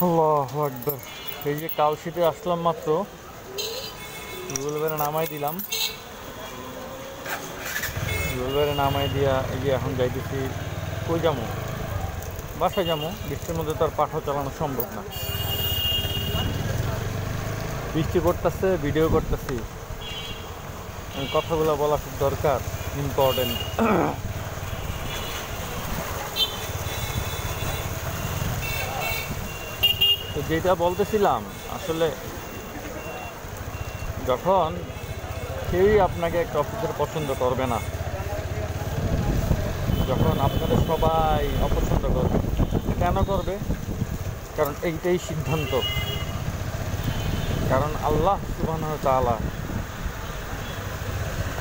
আল্লাহু আকবার। এই যে কালশিতে আসলাম মাত্র, গুগলবারে নামাই দিলাম, গুগলবারে নামাই দিয়া এই যে এখন যাইতেছি। কই যাবো? বাসায় যাবো। বৃষ্টির মধ্যে তো আর পাঠাও চালানো সম্ভব না। বৃষ্টি করতেছে, ভিডিও করতেছি, কথাগুলো বলা খুব দরকার, ইম্পর্টেন্ট। তো যেটা বলতেছিলাম, আসলে যখন কেউই আপনাকে একটা অফিসের পছন্দ করবে না, যখন আপনাদের সবাই অপছন্দ করবে, কেন করবে? কারণ এইটাই সিদ্ধান্ত। কারণ আল্লাহ সুবহানাহু ওয়া তাআলা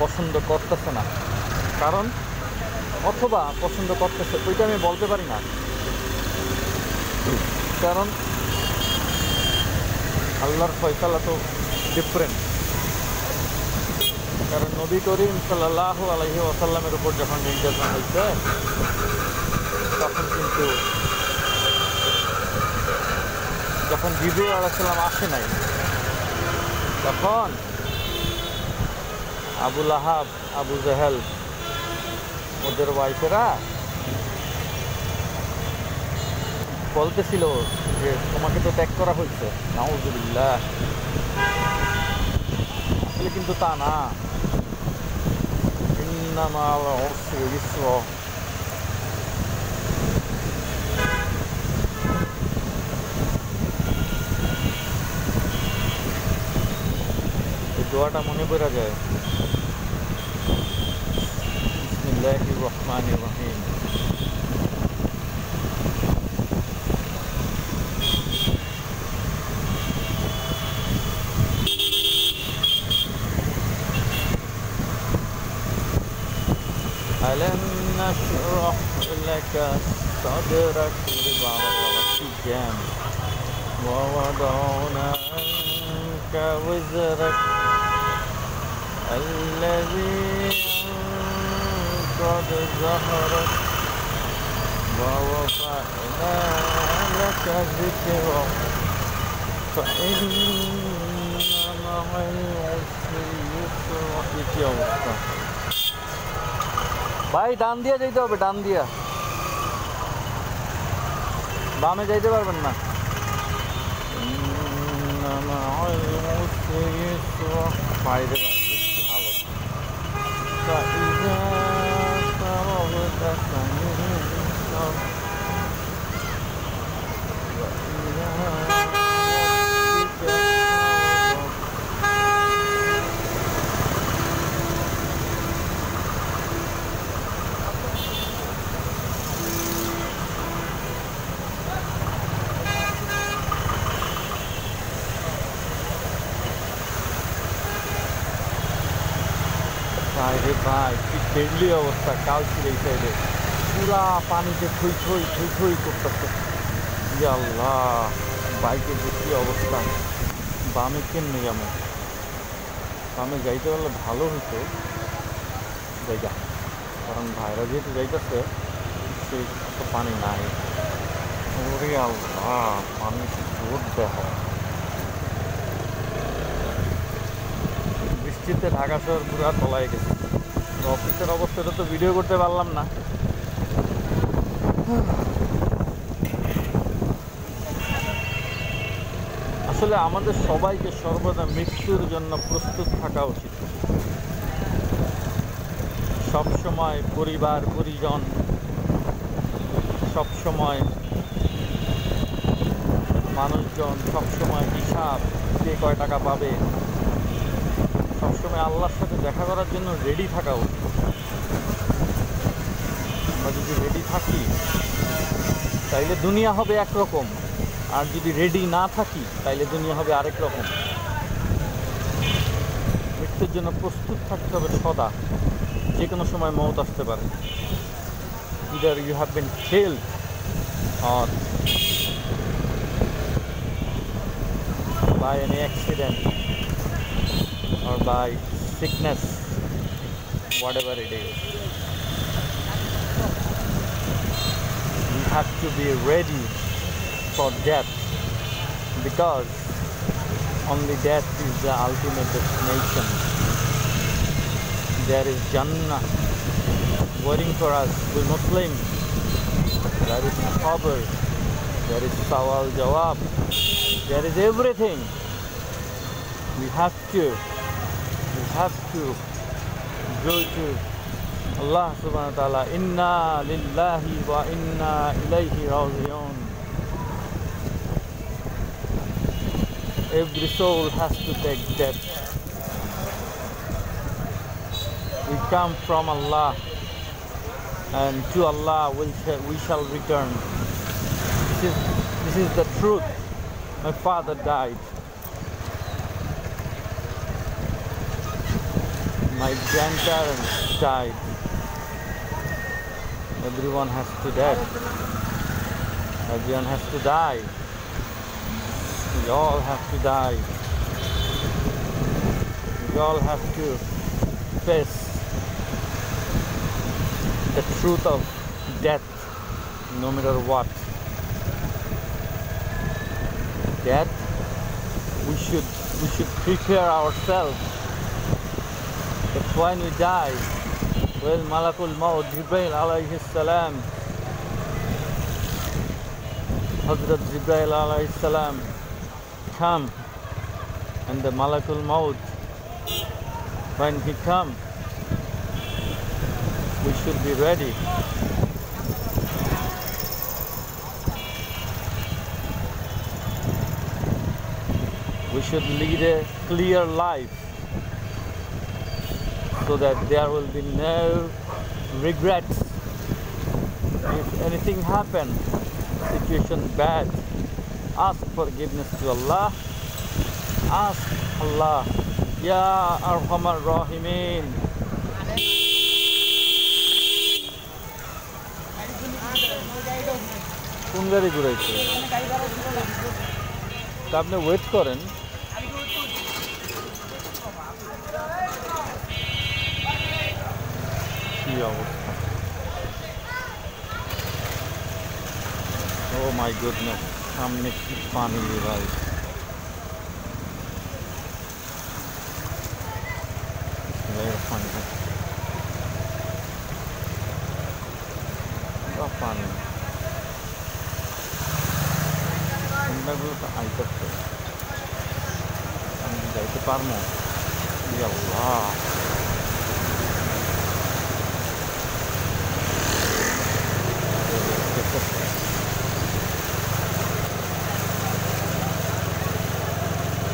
পছন্দ করতেছে না, কারণ অথবা পছন্দ করতেছে, ওইটা আমি বলতে পারি না। কারণ আল্লাহর ফয়সালা তো ডিফারেন্ট। কারণ নবী করিম সাল্লাল্লাহু আলাইহি ওয়াসাল্লামের উপর যখন নির্যাতন হয়েছে, তখন কিন্তু যখন জিবরীল আলাইহিস সালাম আসে নাই, তখন আবু লাহাব, আবু জাহেল, ওদের ওয়াইফেরা বলতেছিল যে তোমাকে তো ত্যাগ করা হয়েছে। নাউযুবিল্লাহ। আসলে কিন্তু তা না। ইন্নামা আল উসরি ইউসরা। এই দোয়াটা মনে পড়া যায়। বিসমিল্লাহির রহমানির রহিম। ألم نشرح لك صدرك لبعض ووضعنا عنك وزرك الذي أنقض ظهرك ورفعنا لك ذكرك فإن مع العسر يسرا। ভাই ডান দিয়া যাইতে হবে, ডান দিয়া, বামে যাইতে পারবেন না। বাইরে ভালো। বাইরে ভাই কি ডেডলি অবস্থা। কালচির এই সাইডে পুরা পানিতে থই থই থই থই করতেছে। ইয়া আল্লাহ, বাইকের যে কী অবস্থা। বামে কেমনে যাবো? বামে যাইতে পারলে ভালো হতো জায়গা, কারণ ভাইরা যেহেতু যাইতেছে সেই অত পানি নাই। ওরে আল্লাহ, পানি জোর দেহ। বৃষ্টিতে ঢাকা শহর পুরা তলায় গেছে। অফিসের অবস্থাটা তো ভিডিও করতে পারলাম না। আসলে আমাদের সবাইকে সর্বদা মৃত্যুর জন্য প্রস্তুত থাকা উচিত। সবসময় পরিবার পরিজন, সবসময় মানুষজন, সবসময় হিসাব, কে কয় টাকা পাবে, সবসময় আল্লাহর সাথে দেখা করার জন্য রেডি থাকা উচিত। আমরা যদি রেডি থাকি তাইলে দুনিয়া হবে একরকম, আর যদি রেডি না থাকি তাইলে দুনিয়া হবে আরেক রকম। মৃত্যুর জন্য প্রস্তুত থাকতে হবে সদা, যে কোনো সময় মওত আসতে পারে। Either you have been killed or by any accident or by sickness, whatever it is. We have to be ready for death, because only death is the ultimate destination. There is Jannah waiting for us. We're Muslim. There is Sabr. There is Sawal Jawab. There is everything. We have to go to Allah subhanahu wa ta'ala. Inna lillahi wa inna ilayhi raji'un. Every soul has to take death. We come from Allah, and to Allah we shall return. This is the truth. My father died. My grandparents died. Everyone has to die. Everyone has to die. We all have to die. We all have to face the truth of death, no matter what. Death, we should prepare ourselves that when we die, well, Malakul Maut, Jibreel alayhi salam, Hazrat Jibreel alayhi salam come, and the Malakul Maut, when he come, we should be ready. We should lead a clear life so that there will be no regrets. If anything happens, situation bad, ask forgiveness to Allah. Ask Allah, Ya Arhamar Rahimin. কোন গাড়ি ঘুরাইছে? তা আপনি wait করেন। কি অবস্থা! ও my goodness, সামনে কি পানি রে ভাই! পানি ঠান্ডাগুলো তো আইতেছে, আমি যাইতে পারবো? আল্লাহ,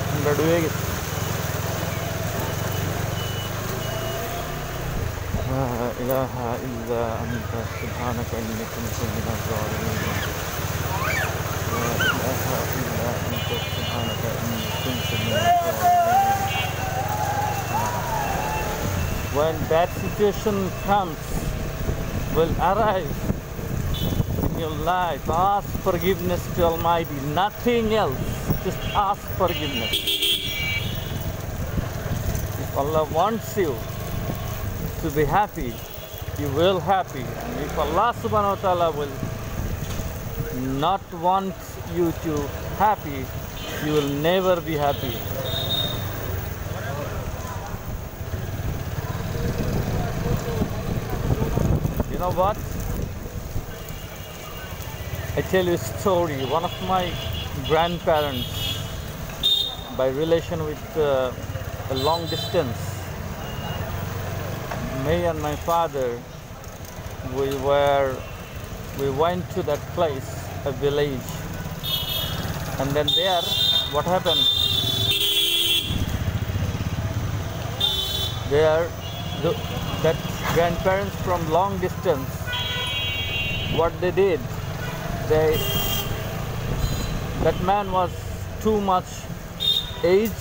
ঠান্ডা ডুবে গেছে। لا إله إلا أنت سبحانك إني كنت من الظالمين. لا إله إلا أنت سبحانك إني كنت من الظالمين. When bad situation comes, will arise in your life, ask forgiveness to Almighty. Nothing else. Just ask forgiveness. If Allah wants you to be happy, you will happy. And if Allah subhanahu wa ta'ala will not want you to happy, you will never be happy. You know what? I tell you a story. One of my grandparents, by relation with a long distance, me and my father, we went to that place, a village, and then there, what happened? There, that grandparents from long distance what they did, that man was too much aged.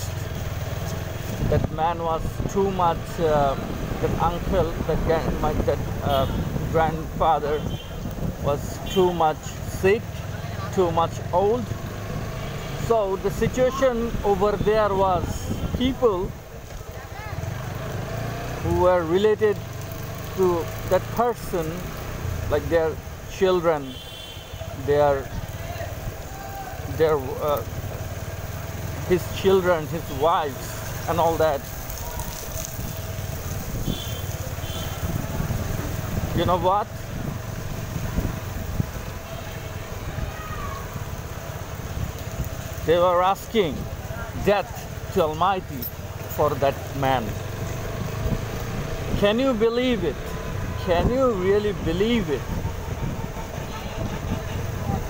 That man was too much. That uncle, that grandfather was too much sick, too much old. So the situation over there was people who were related to that person, like their children, his children, his wives, and all that. You know what? They were asking death to Almighty for that man. Can you believe it? Can you really believe it?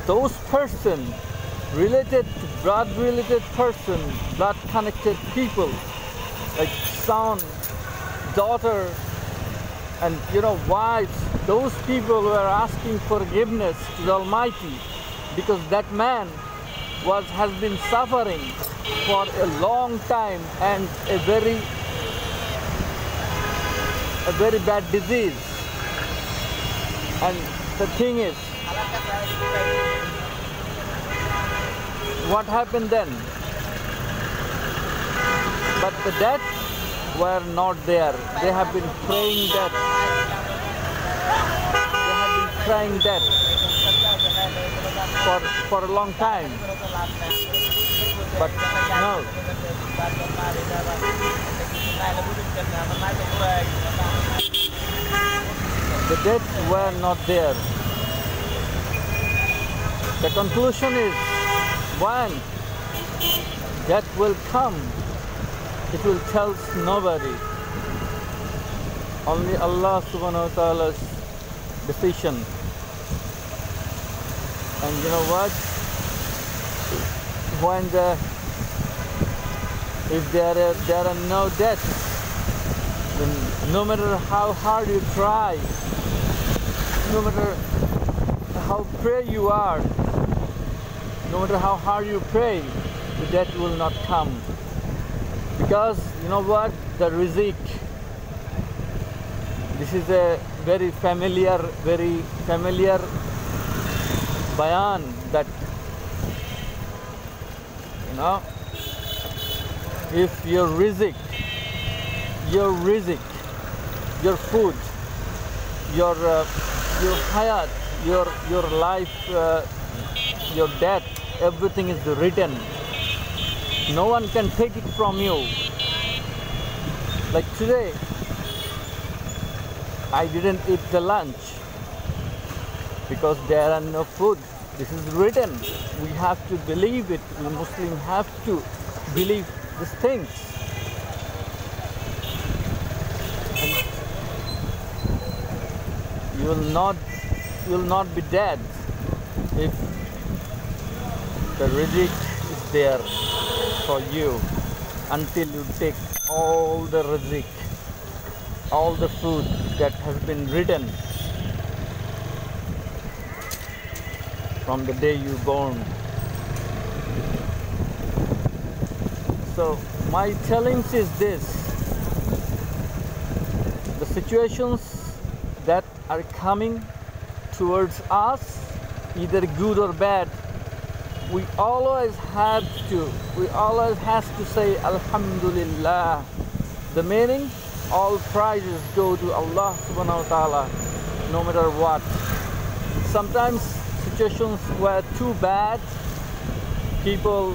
Those person related to blood related person, blood connected people, like son, daughter, and wives, those people were asking forgiveness to the Almighty because that man has been suffering for a long time and a very bad disease. And the thing is, what happened then? But the dead were not there. They have been praying death. They have been praying death for a long time. But no. The dead were not there. The conclusion is, when death will come, it will tell nobody. Only Allah subhanahu wa ta'ala's decision. And you know what? If there are no deaths, then no matter how hard you try, no matter how pray you are, no matter how hard you pray, the death will not come. Because you know what? The rizq. This is a very familiar bayan that if your rizq, your food, your hayat, your life, your death, everything is written. No one can take it from you. Like today, I didn't eat the lunch because there are no food. This is written. We have to believe it. We Muslims have to believe these things. And you will not be dead if the rizq is there for you until you take all the rizq, all the food that has been written from the day you born. So my challenge is this: the situations that are coming towards us, either good or bad, we always have to say Alhamdulillah. The meaning, all praises go to Allah subhanahu wa ta'ala, no matter what. Sometimes situations were too bad, people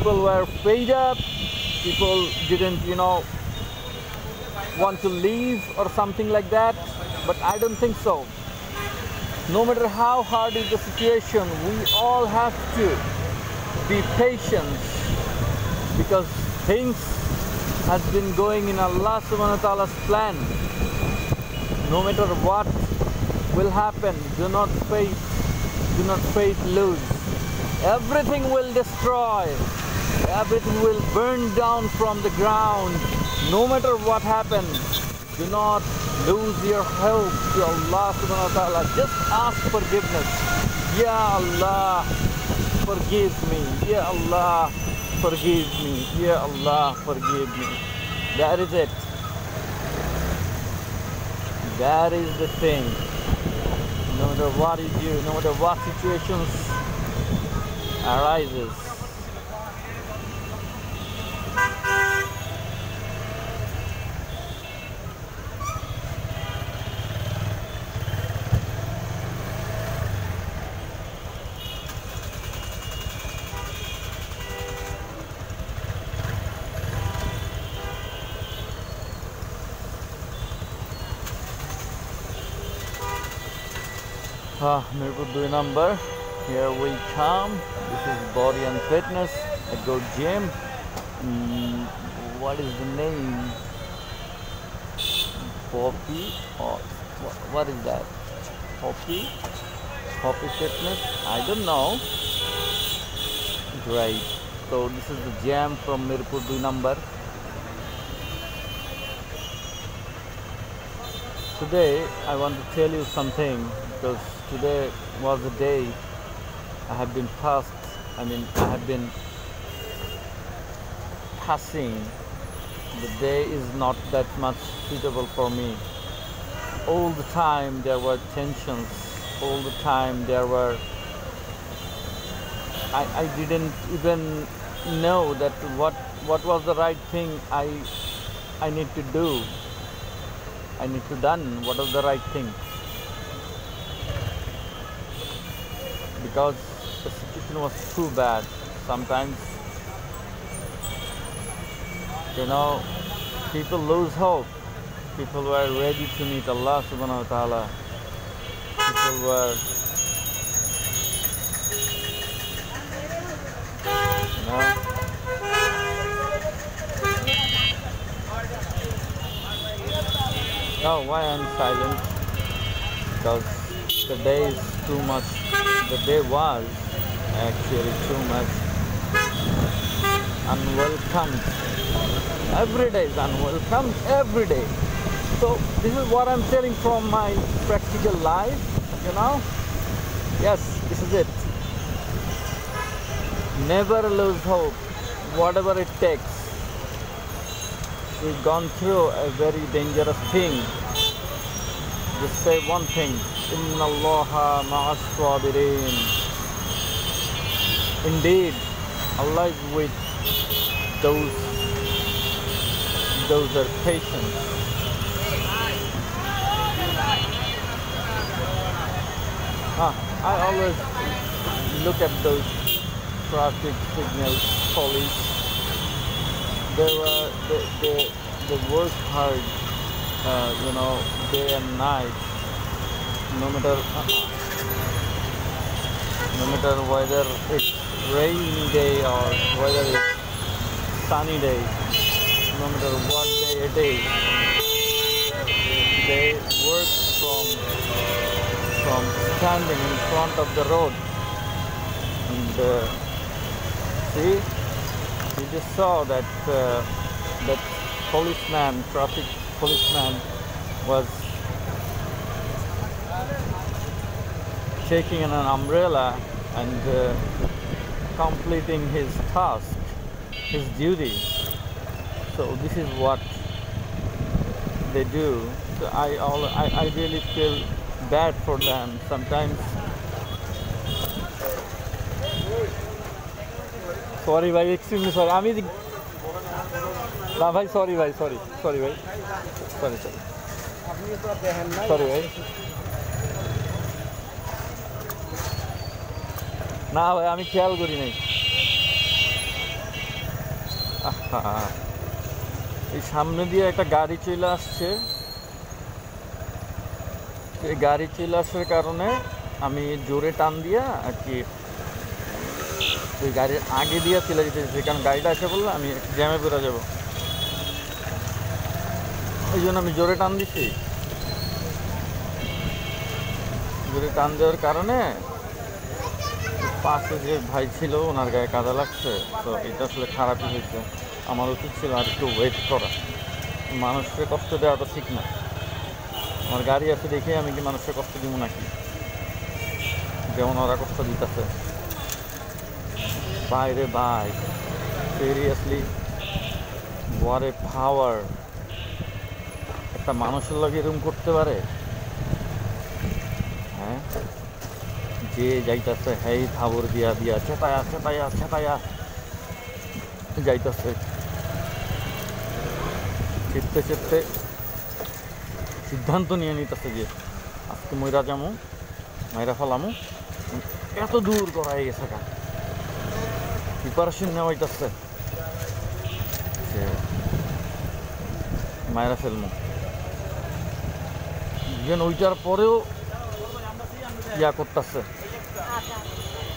were fed up, people didn't want to leave or something like that, but I don't think so. No matter how hard is the situation, we all have to be patient, because things has been going in Allah subhanahu wa ta'ala's plan. No matter what will happen, do not faith lose. Everything will destroy, everything will burn down from the ground. No matter what happens, do not lose your hope to Allah subhanahu wa ta'ala. Just ask forgiveness. Ya Allah, forgive me. Ya Allah, forgive me. Ya Allah, forgive me. That is it. That is the thing. No matter what you do, no matter what situations arises, Mirpur 2 number. Here we come. This is Body and Fitness. I go gym. What is the name? Poppy or what is that? Poppy Fitness? I don't know. Great. So this is the gym from Mirpur 2 number. Today I want to tell you something, because today was the day I have been I have been passing. The day is not that much suitable for me. All the time there were tensions. All the time there were. I didn't even know that what was the right thing I need to do. I need to done what was the right thing, because the situation was too bad. Sometimes, people lose hope. People were ready to meet Allah subhanahu wa ta'ala. People were, Oh, why I'm silent? Because the day is too much. The day was actually too much unwelcome. Every day is unwelcome. Every day. So this is what I'm telling from my practical life. Yes, this is it. Never lose hope. Whatever it takes. We've gone through a very dangerous thing. Just say one thing: Inna Allaha ma'as sabirin. Indeed, Allah is with those are patient. I always look at those traffic signals, police. They work hard, day and night. No matter whether it's rainy day or whether it's sunny day, no matter what day it is, they work from standing in front of the road. And see. We just saw that traffic policeman was taking an umbrella and completing his task, his duty. So this is what they do. So I really feel bad for them sometimes. Sorry ভাই, extremely sorry. না ভাই, sorry ভাই, sorry ভাই, sorry ভাই। না ভাই, আমি খেয়াল করি নাই। এই সামনে দিয়ে একটা গাড়ি চলে আসছে। এই গাড়ি চলে আসার কারণে আমি জোরে টান দিয়া আর কি ওই গাড়ির আগে দিয়ে চলে যেতেছি, কারণ গাড়িটা এসে বললে আমি জ্যামে পড়ে যাব। ওই জন্য আমি জোরে টান দিছি। জোরে টান দেওয়ার কারণে পাশে যে ভাই ছিল ওনার গায়ে কাদা লাগছে। তো এটা আসলে খারাপই হয়েছে। আমার উচিত ছিল আর একটু ওয়েট করা। মানুষকে কষ্ট দেওয়া তো ঠিক না। আমার গাড়ি আছে দেখে আমি কি মানুষের কষ্ট দিব নাকি, যেমন ওরা কষ্ট দিতেছে। বাইরে ভাই, সিরিয়াসলি ওয়ার এ পাওয়ার। একটা মানুষের লগে এরকম করতে পারে? হ্যাঁ, যে যাইতেছে হেই থাবর দিয়া দিয়া চেতায়া চেতায়া চেতায়া যাইতেছে, চেপতে চেপতে সিদ্ধান্ত নিয়ে নিতেছে যে আজকে ময়রা যামু, মাইরা ফেলামু। এত দূর করাই গেছে, কেন প্রিপারেশন নেওয়াইতেছে যে মায়েরা ফেলমু। ইভেন ওইটার পরেও ইয়া করতেছে,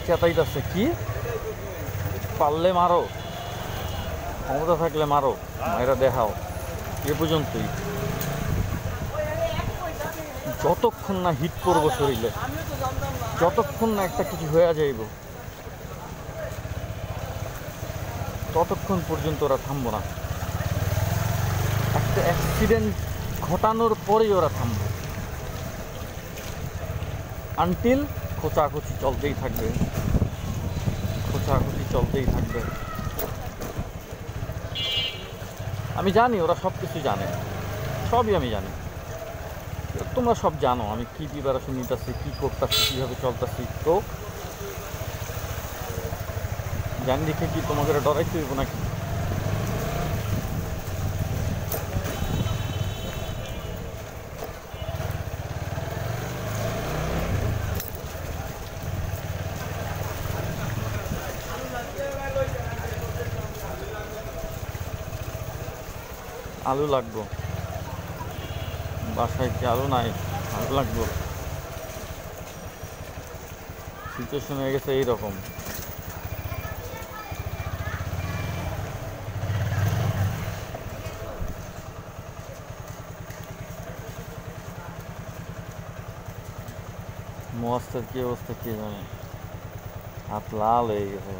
চেতাইতেছে কি পারলে মারো, ক্ষমতা থাকলে মারো, মায়েরা দেখাও। এ পর্যন্তই, যতক্ষণ না হিট করবো শরীরে, যতক্ষণ না একটা কিছু হয়ে যাইব, ততক্ষণ পর্যন্ত ওরা থামবো না। একটা অ্যাক্সিডেন্ট ঘটানোর পরেই ওরা থামবে, আনটিল খোঁচাখুচি চলতেই থাকবে, খোঁচাখুচি চলতেই থাকবে। আমি জানি ওরা সব কিছু জানে, সবই আমি জানি, তোমরা সব জানো আমি কী প্রিপারেশন নিতেছি, কী করতেছি, কীভাবে চলতেছি। তো জানি দেখে কি তোমাকে ডরাইতে হইব নাকি? আলু লাগবো, বাসায় কি আলু নাই? আলু লাগবো। সিচুয়েশন হয়ে গেছে এইরকম। মস্তের কি অবস্থা কে জানে, হাত লাল হয়ে গেছে,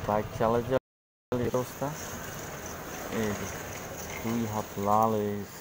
বাইক চালাতে অবস্থা এই যে, দুই হাত লাল হয়ে গেছে।